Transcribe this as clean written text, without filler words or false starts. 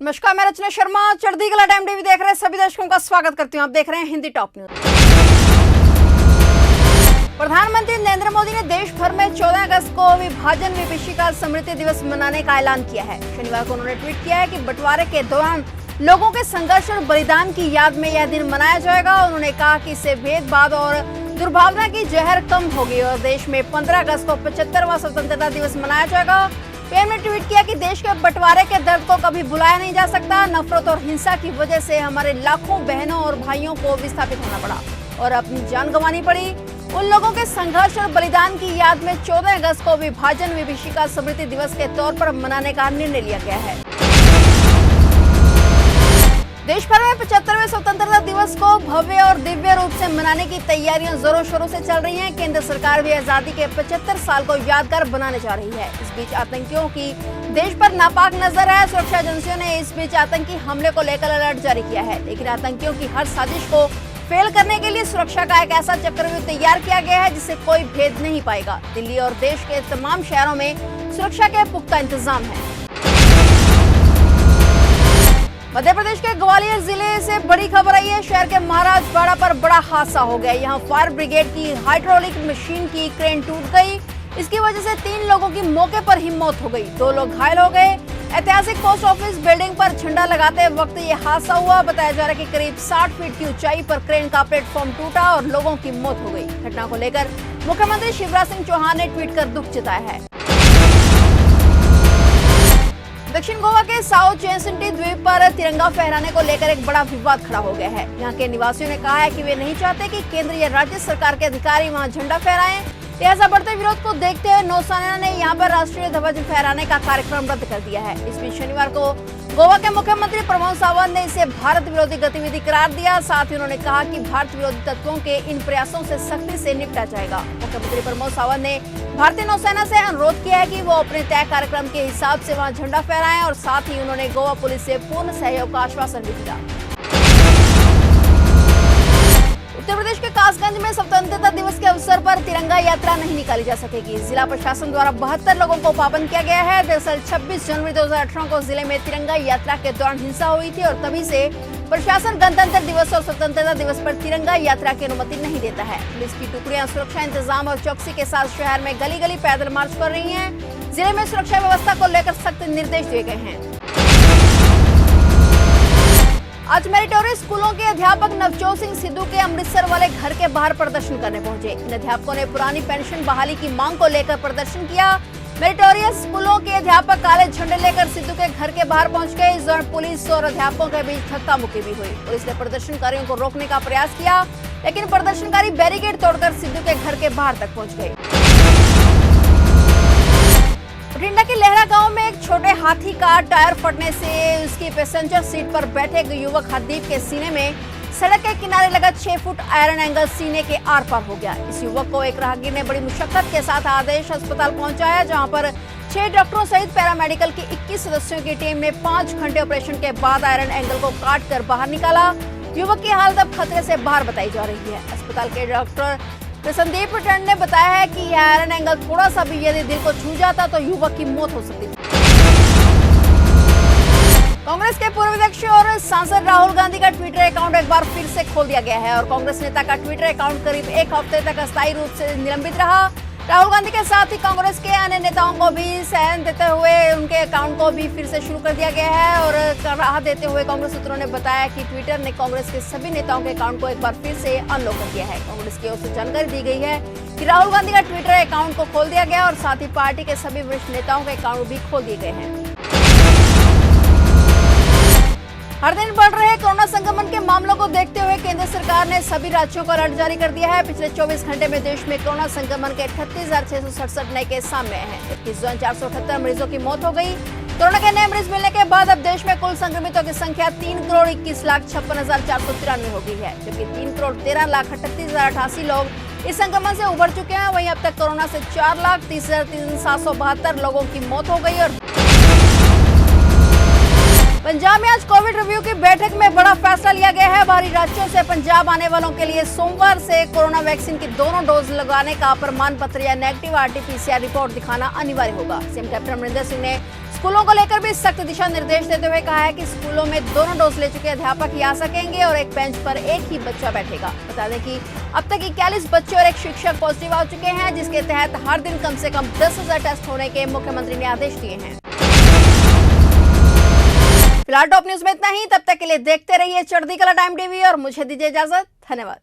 नमस्कार, मैं रचना शर्मा चढ़ती कला टाइम टीवी देख रहे सभी दर्शकों का स्वागत करती हूं। आप देख रहे हैं हिंदी टॉप न्यूज। प्रधानमंत्री नरेंद्र मोदी ने देश भर में 14 अगस्त को विभाजन विभीषिका स्मृति दिवस मनाने का ऐलान किया है। शनिवार को उन्होंने ट्वीट किया है कि बंटवारे के दौरान लोगों के संघर्ष और बलिदान की याद में यह दिन मनाया जाएगा। उन्होंने कहा कि इससे भेदभाव और दुर्भावना की जहर कम होगी और देश में 15 अगस्त को 75वां स्वतंत्रता दिवस मनाया जाएगा। पीएम ने ट्वीट किया कि देश के बंटवारे के दर्द को कभी भुलाया नहीं जा सकता। नफरत और हिंसा की वजह से हमारे लाखों बहनों और भाइयों को विस्थापित होना पड़ा और अपनी जान गंवानी पड़ी। उन लोगों के संघर्ष और बलिदान की याद में 14 अगस्त को विभाजन विभीषिका स्मृति दिवस के तौर पर मनाने का निर्णय लिया गया है। देश भर में 75वें स्वतंत्रता दिवस को भव्य और दिव्य रूप से मनाने की तैयारियां जोरों शोरों से चल रही हैं। केंद्र सरकार भी आजादी के 75 साल को यादगार बनाने जा रही है। इस बीच आतंकियों की देश पर नापाक नजर है। सुरक्षा एजेंसियों ने इस बीच आतंकी हमले को लेकर अलर्ट जारी किया है, लेकिन आतंकियों की हर साजिश को फेल करने के लिए सुरक्षा का एक ऐसा चक्रव्यूह तैयार किया गया है जिसे कोई भेद नहीं पाएगा। दिल्ली और देश के तमाम शहरों में सुरक्षा के पुख्ता इंतजाम है। मध्य प्रदेश के ग्वालियर जिले से बड़ी खबर आई है। शहर के महाराजबाड़ा पर बड़ा हादसा हो गया। यहाँ फायर ब्रिगेड की हाइड्रोलिक मशीन की क्रेन टूट गई। इसकी वजह से 3 लोगों की मौके पर ही मौत हो गई, 2 लोग घायल हो गए। ऐतिहासिक पोस्ट ऑफिस बिल्डिंग पर झंडा लगाते वक्त ये हादसा हुआ। बताया जा रहा है कि करीब 60 फीट की ऊंचाई पर क्रेन का प्लेटफॉर्म टूटा और लोगों की मौत हो गई। घटना को लेकर मुख्यमंत्री शिवराज सिंह चौहान ने ट्वीट कर दुख जताया है। दक्षिण गोवा के साउथ जेसेंटी द्वीप पर तिरंगा फहराने को लेकर एक बड़ा विवाद खड़ा हो गया है। यहाँ के निवासियों ने कहा है कि वे नहीं चाहते कि केंद्र या राज्य सरकार के अधिकारी वहाँ झंडा फहराएं। लिहाजा बढ़ते विरोध को देखते हुए नौसेना ने यहाँ पर राष्ट्रीय ध्वज फहराने का कार्यक्रम रद्द कर दिया है। इस बीच शनिवार को गोवा के मुख्यमंत्री प्रमोद सावंत ने इसे भारत विरोधी गतिविधि करार दिया। साथ ही उन्होंने कहा कि भारत विरोधी तत्वों के इन प्रयासों से सख्ती से निपटा जाएगा। मुख्यमंत्री प्रमोद सावंत ने भारतीय नौसेना से अनुरोध किया है कि वो अपने तय कार्यक्रम के हिसाब से वहां झंडा फहराएं और साथ ही उन्होंने गोवा पुलिस से पूर्ण सहयोग का आश्वासन भी दिया। उत्तर प्रदेश के कासगंज में स्वतंत्रता दिवस के अवसर पर तिरंगा यात्रा नहीं निकाली जा सकेगी। जिला प्रशासन द्वारा 72 लोगों को पाबंद किया गया है। दरअसल 26 जनवरी 2018 को जिले में तिरंगा यात्रा के दौरान हिंसा हुई थी और तभी से प्रशासन गणतंत्र दिवस और स्वतंत्रता दिवस पर तिरंगा यात्रा की अनुमति नहीं देता है। पुलिस की टुकड़ियां सुरक्षा इंतजाम और चौकसी के साथ शहर में गली गली पैदल मार्च कर रही हैं। जिले में सुरक्षा व्यवस्था को लेकर सख्त निर्देश दिए गए हैं। आज मेरिटोरियस स्कूलों के अध्यापक नवजोत सिंह सिद्धू के अमृतसर वाले घर के बाहर प्रदर्शन करने पहुंचे। इन अध्यापकों ने पुरानी पेंशन बहाली की मांग को लेकर प्रदर्शन किया। मेरिटोरियस स्कूलों के अध्यापक काले झंडे लेकर सिद्धू के घर के बाहर पहुंच गए। इस दौरान पुलिस और अध्यापकों के बीच धक्का मुक्की भी हुई। पुलिस ने प्रदर्शनकारियों को रोकने का प्रयास किया, लेकिन प्रदर्शनकारी बैरिकेड तोड़कर सिद्धू के घर के बाहर तक पहुंच गए। बठिंडा के लहरा गांव में एक छोटे हाथी का टायर फटने से उसकी पैसेंजर सीट पर बैठे एक युवक हरदीप के सीने में सड़क के किनारे लगा 6 फुट आयरन एंगल सीने के आर पार हो गया। इस युवक को एक राहगीर ने बड़ी मुशक्कत के साथ आदेश अस्पताल पहुंचाया, जहां पर 6 डॉक्टरों सहित पैरामेडिकल की 21 सदस्यों की टीम ने 5 घंटे ऑपरेशन के बाद आयरन एंगल को काट कर बाहर निकाला। युवक की हालत अब खतरे से बाहर बताई जा रही है। अस्पताल के डॉक्टर संदीप टंड ने बताया है कि यह आयरन एंगल थोड़ा सा भी यदि दिल को छू जाता तो युवक की मौत हो सकती थी। कांग्रेस के पूर्व अध्यक्ष और सांसद राहुल गांधी का ट्विटर अकाउंट एक बार फिर से खोल दिया गया है और कांग्रेस नेता का ट्विटर अकाउंट करीब 1 हफ्ते तक अस्थायी रूप से निलंबित रहा। राहुल गांधी के साथ ही कांग्रेस के अन्य नेताओं को भी सहन देते हुए उनके अकाउंट को भी फिर से शुरू कर दिया गया है और राहत देते हुए कांग्रेस सूत्रों ने बताया कि ट्विटर ने कांग्रेस के सभी नेताओं के अकाउंट को एक बार फिर से अनलॉक कर दिया है। कांग्रेस की ओर से जानकारी दी गई है कि राहुल गांधी का ट्विटर अकाउंट को खोल दिया गया और साथ ही पार्टी के सभी वरिष्ठ नेताओं के अकाउंट भी खोल दिए गए हैं। हर दिन बढ़ रहे कोरोना संक्रमण के मामलों को देखते हुए केंद्र सरकार ने सभी राज्यों को अलर्ट जारी कर दिया है। पिछले 24 घंटे में देश में कोरोना संक्रमण के 38,667 नए केस सामने आए हैं, जबकि 478 मरीजों की मौत हो गई। कोरोना के नए मरीज मिलने के बाद अब देश में कुल संक्रमितों की संख्या 3,21,56,493 हो गई है, जबकि 3,13,38,088 लोग इस संक्रमण से उभर चुके हैं। वहीं अब तक कोरोना से 4,30,772 लोगों की मौत हो गई। और पंजाब में आज कोविड रिव्यू की बैठक में बड़ा फैसला लिया गया है। बाहरी राज्यों से पंजाब आने वालों के लिए सोमवार से कोरोना वैक्सीन की दोनों डोज लगाने का प्रमाण पत्र या नेगेटिव RT-PCR रिपोर्ट दिखाना अनिवार्य होगा। सीएम कैप्टन अमरिंदर सिंह ने स्कूलों को लेकर भी सख्त दिशा निर्देश देते हुए कहा है कि स्कूलों में दोनों डोज ले चुके अध्यापक ही आ सकेंगे और एक बेंच पर एक ही बच्चा बैठेगा। बता दें कि अब तक 41 बच्चे और एक शिक्षक पॉजिटिव आ चुके हैं, जिसके तहत हर दिन कम से कम 10,000 टेस्ट होने के मुख्यमंत्री ने आदेश दिए हैं। फिलहाल टॉप न्यूज में इतना ही। तब तक के लिए देखते रहिए चढ़ती कला टाइम टीवी और मुझे दीजिए इजाजत। धन्यवाद।